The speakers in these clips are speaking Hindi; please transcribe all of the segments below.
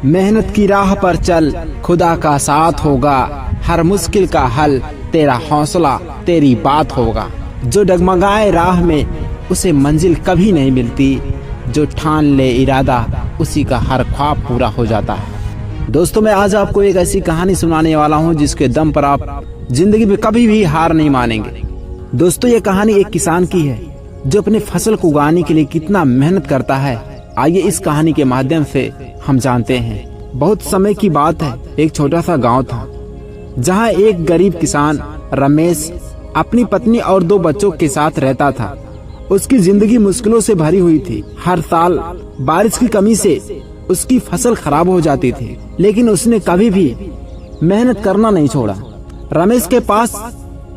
मेहनत की राह पर चल, खुदा का साथ होगा। हर मुश्किल का हल तेरा हौसला, तेरी बात होगा। जो डगमगाए राह में उसे मंजिल कभी नहीं मिलती। जो ठान ले इरादा उसी का हर ख्वाब पूरा हो जाता है। दोस्तों, मैं आज आपको एक ऐसी कहानी सुनाने वाला हूँ जिसके दम पर आप जिंदगी में कभी भी हार नहीं मानेंगे। दोस्तों, ये कहानी एक किसान की है जो अपने फसल को उगाने के लिए कितना मेहनत करता है। आइए इस कहानी के माध्यम से हम जानते हैं। बहुत समय की बात है, एक छोटा सा गांव था जहां एक गरीब किसान रमेश अपनी पत्नी और 2 बच्चों के साथ रहता था। उसकी जिंदगी मुश्किलों से भरी हुई थी। हर साल बारिश की कमी से उसकी फसल खराब हो जाती थी, लेकिन उसने कभी भी मेहनत करना नहीं छोड़ा। रमेश के पास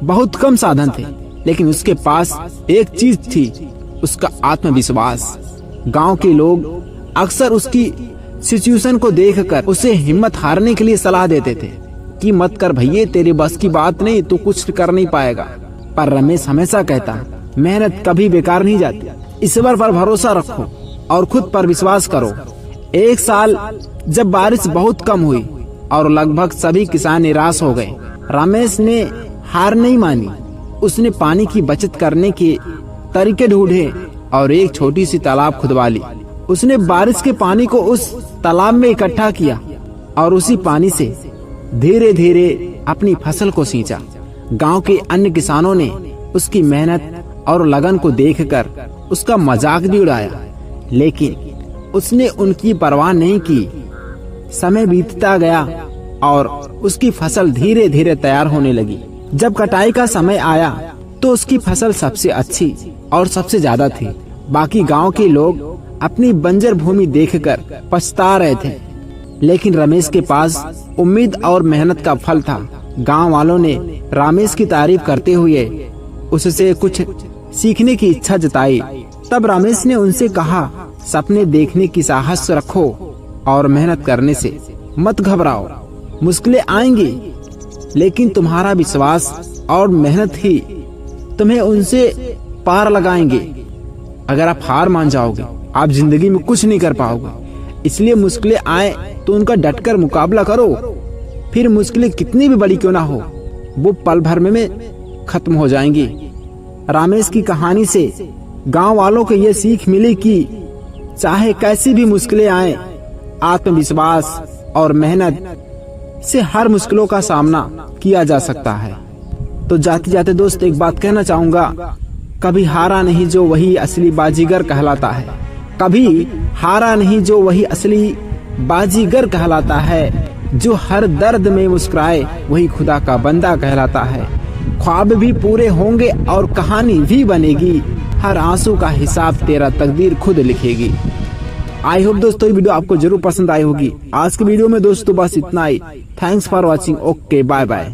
बहुत कम साधन थे, लेकिन उसके पास एक चीज थी, उसका आत्मविश्वास। गांव के लोग अक्सर उसकी सिचुएशन को देखकर उसे हिम्मत हारने के लिए सलाह देते थे कि मत कर भैया, तेरे बस की बात नहीं, तू कुछ कर नहीं पाएगा। पर रमेश हमेशा कहता, मेहनत कभी बेकार नहीं जाती। ईश्वर पर भरोसा रखो और खुद पर विश्वास करो। एक साल जब बारिश बहुत कम हुई और लगभग सभी किसान निराश हो गए, रमेश ने हार नहीं मानी। उसने पानी की बचत करने के तरीके ढूंढे और एक छोटी सी तालाब खुदवा ली। उसने बारिश के पानी को उस तालाब में इकट्ठा किया और उसी पानी से धीरे धीरे अपनी फसल को सींचा। गांव के अन्य किसानों ने उसकी मेहनत और लगन को देखकर उसका मजाक भी उड़ाया, लेकिन उसने उनकी परवाह नहीं की। समय बीतता गया और उसकी फसल धीरे धीरे तैयार होने लगी। जब कटाई का समय आया तो उसकी फसल सबसे अच्छी और सबसे ज्यादा थी। बाकी गांव के लोग अपनी बंजर भूमि देखकर पछता रहे थे, लेकिन रमेश के पास उम्मीद और मेहनत का फल था। गांव वालों ने रमेश की तारीफ करते हुए उससे कुछ सीखने की इच्छा जताई। तब रमेश ने उनसे कहा, सपने देखने की साहस रखो और मेहनत करने से मत घबराओ। मुश्किलें आएंगी, लेकिन तुम्हारा विश्वास और मेहनत ही तुम्हें उनसे पार लगाएंगे। अगर आप हार मान जाओगे, आप जिंदगी में कुछ नहीं कर पाओगे। इसलिए मुश्किलें आए तो उनका डटकर मुकाबला करो। फिर मुश्किलें कितनी भी बड़ी क्यों ना हो, वो पल भर में खत्म हो जाएंगी। रमेश की कहानी से गांव वालों को ये सीख मिली कि चाहे कैसी भी मुश्किलें आए, आत्मविश्वास और मेहनत से हर मुश्किलों का सामना किया जा सकता है। तो जाते जाते दोस्त एक बात कहना चाहूंगा, कभी हारा नहीं जो वही असली बाजीगर कहलाता है। कभी हारा नहीं जो वही असली बाजीगर कहलाता है। जो हर दर्द में मुस्कुराए वही खुदा का बंदा कहलाता है। ख्वाब भी पूरे होंगे और कहानी भी बनेगी। हर आंसू का हिसाब तेरा तकदीर खुद लिखेगी। आई होप दोस्तों ये वीडियो आपको जरूर पसंद आई होगी। आज के वीडियो में दोस्तों बस इतना ही। Thanks for watching. Okay, bye bye.